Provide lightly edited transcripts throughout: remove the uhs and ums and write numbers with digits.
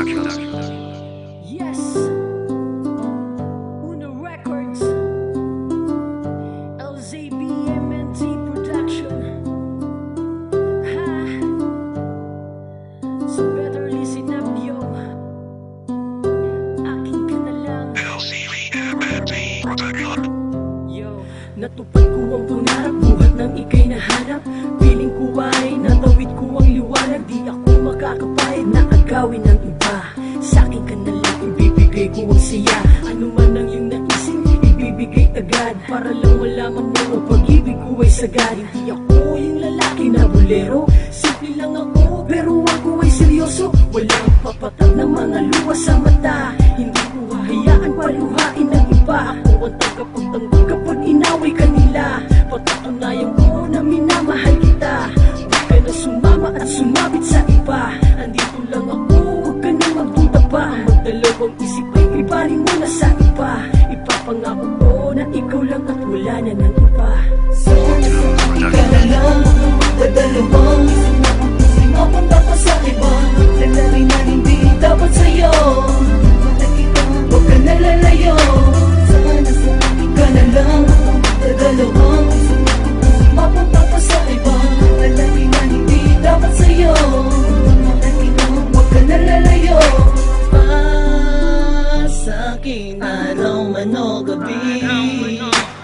Yes, Uno Records, LZBMNT Production. Ha. So better listen up, yo. Akin ka na lang. LZBMNT Production. Yo, natupad ko ang pangarap, buhat ng ika'y nahanap. Piling ko ay natawid ko ang liwanag. Di ako makakapahid na agawin ng iba. Sa'kin ka na lang, ibibigay ko ang saya. Ano man ang iyong naisip, ibibigay agad. Para lang malaman mo ang pag-ibig ko ay sagad. Hindi ako yung lalaki na bolero. Simple lang ako, pero ako ay seryoso. Walang papatag ng mga luha sa mata. Hindi ko hahayaan paluhain ng iba. Ako ang tagapagtanggol kapag inaway kanila. Patutunayan ko na minamahal kita. Huwag ka na sumama at sumabit sa iba. Andito lang ako, huwag ka na magduda pa. Magdalawang isip ay ibaling mo na sa iba. Ipapangako ko na ikaw lang at wala na ng iba. Ikaw na lang, magdadalawang isip na kung puso'y mapunta pa sa iba. Lalaki na hindi dapat sa'yo. Huwag ka na lalayo. Ikaw na lang, magdadalawang isip na kung puso'y mapunta pa sa iba. Lalaki na hindi dapat sa'yo. Huwag ka na lalayo. Sa'kin araw man o gabi,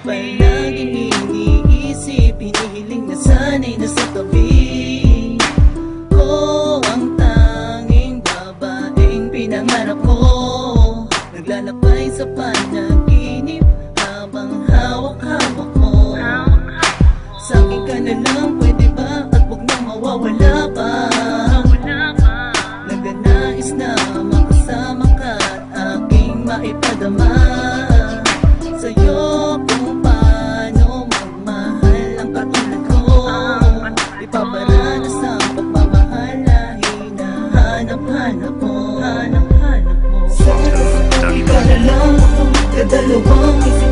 palaging iniisip, hinihiling na sana'y nasa tabi ko. Ang tanging babaeng pinangarap ko, naglalakbay sa panaginip habang hawak-hawak mo. Sa'kin ka na lang, pwede ba? At huwag nang mawawala pa. Nagnanais na makasama ka at aking maipadama sa'yo kung paano magmahal ang katulad ko. Ipaparanas ang pagmamahal na hinahanap-hanap mo. Ikaw na lang, kadalawang isip